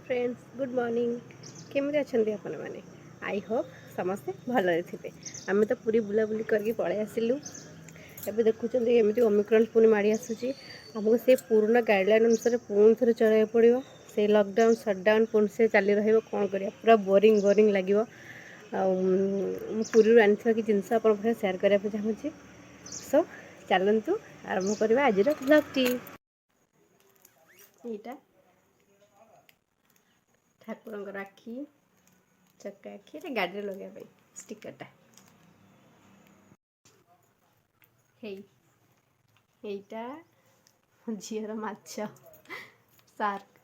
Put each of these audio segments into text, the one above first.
Friends good morning केमी अच्छा आपण मैंने आई होप समस्ते भल थे आम तो पूरी बुलाबुली करके पलि आसलु एवं देखुं एमती ओमिक्रॉन पुणी माड़ी आसूँ आमको से पुराना गाइडलाइन अनुसार पुणी थे चलना पड़ो से लॉकडाउन सटडाउन पुणी से चली रहा कौन करा पूरा बोरिंग बोरिंग लगे पुरी आनी कि जिनस आप सेयार करने चाहूँगी सो चलतु आरंभ करवा आज ब्लॉगटी यहाँ ठाकुर आखि चक्का आखि गाड़ी लगे स्टिकरटा यहीटा झीर माछ सार्क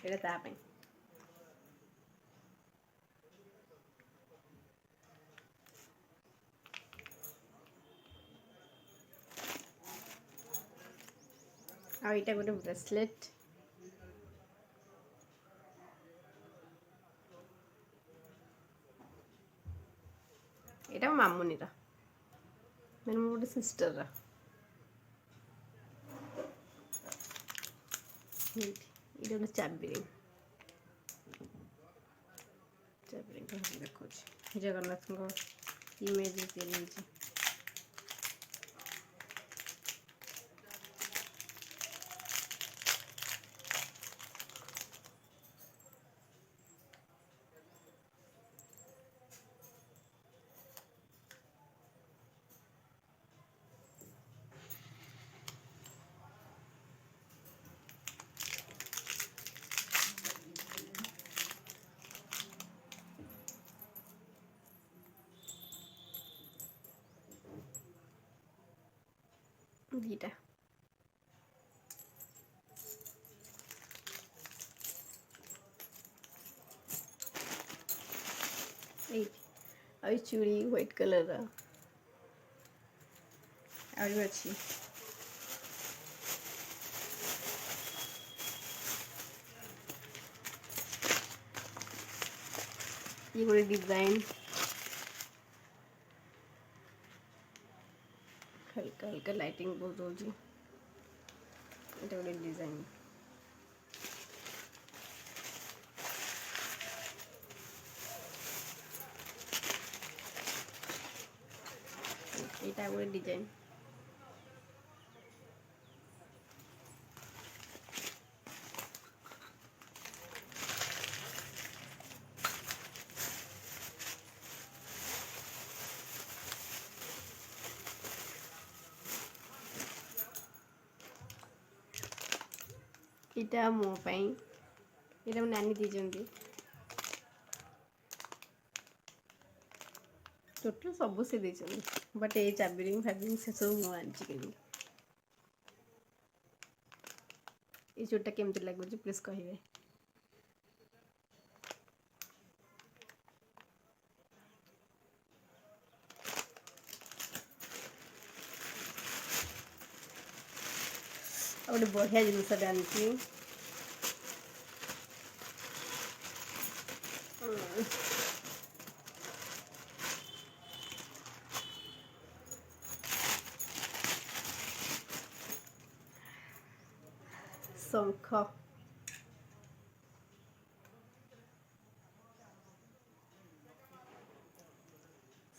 यहाँ आईटा गोटे ब्रेसलेट यहाँ मामुनी मैंने मो गोटे सिस्टर ये गोटे चाबी देखो जगन्नाथ इमेज तैयारी दुईटा चूड़ी व्हाइट कलर अच्छी ये गोटे डिजाइन हल्का हल्का लाइटिंग बहुत हो गोटे डिजाइन यहाँ गोटे डिजाइन यहाँ मो यहाँ मो नानी दीजिए टोटल सब से देते बट ये चाबी फाबी से सब मुझे ये चूड़ीटा केमती लगुच प्लीज कहे गोटे बढ़िया जिनस आनी शंख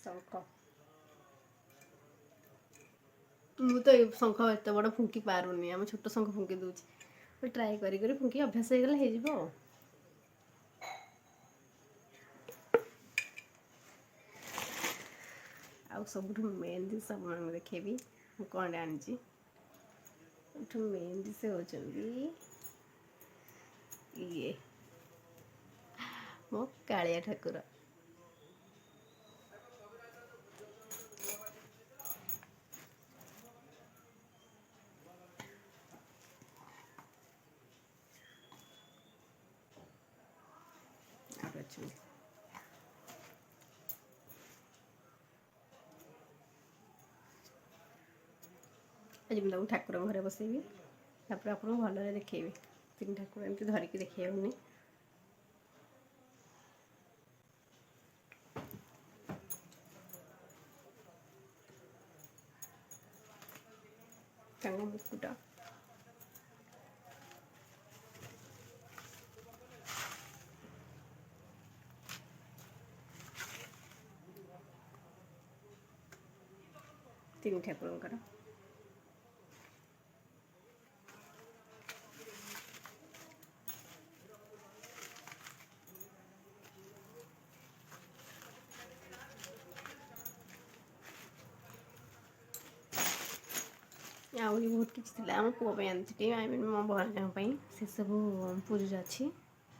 शंख मु तो शंख एत बड़ फुंकी पारुनी आम छोट शंख फुंकी दूसरी ट्राए कर फुंकी अभ्यास हो गला आउ सब मेन जिस देखेबी कौन आनी मेन जिस होचंदी ये मो कालिया ठाकुर आज मुझे ठाकुर घरे बसैबी तापर आपको भल देखेबी तीन ठाकुर एमती धरिकी देखनी मुकुट ତିନି ଠାକୁରଙ୍କର। ଆହୁରି ବହୁତ କିଛି ଥିଲା ଆମ ପୁଅ ପାଇଁ ଆଣିଥିଲି, ଆଇ ମିନ୍ ମୋ ଭଣଜାଙ୍କ ପାଇଁ। ସେସବୁ ପୁରୀରେ ଅଛି।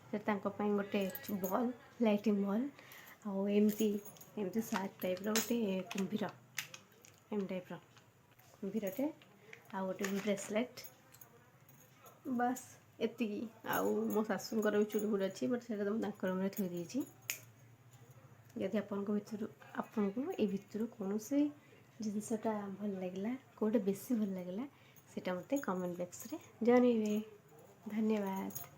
ସେ ତାଙ୍କ ପାଇଁ ଗୋଟେ ବଲ୍, ଲାଇଟିଂ ବଲ୍, ଆଉ ଏମିତି ସାର୍କ ଟାଇପ୍ର ଗୋଟେ କୁମ୍ଭୀର, ଏମ୍ ଟାଇପ୍ର କୁମ୍ଭୀରଟେ, ଆଉ ଗୋଟେ ବ୍ରେସଲେଟ୍। ବାସ୍ ଏତିକି। ଆଉ ମୋ ଶାଶୁଙ୍କର ବି ଚୁଡ଼ି ଫୁଡ଼ି ଅଛି, ବଟ୍ ସେଇଟା ତ ମୁଁ ତାଙ୍କ ରୁମ୍ରେ ଥୋଇ ଦେଇଛି। ଯଦି ଆପଣଙ୍କୁ ଏଇ ଭିତରୁ କୌଣସି ଜିନିଷଟା ଭଲ ଲାଗିଲା, କେଉଁଟା ବେଶୀ ଭଲ ଲାଗିଲା, ସେଇଟା ମୋତେ କମେଣ୍ଟ ବକ୍ସରେ ଜଣାଇବେ। ଧନ୍ୟବାଦ।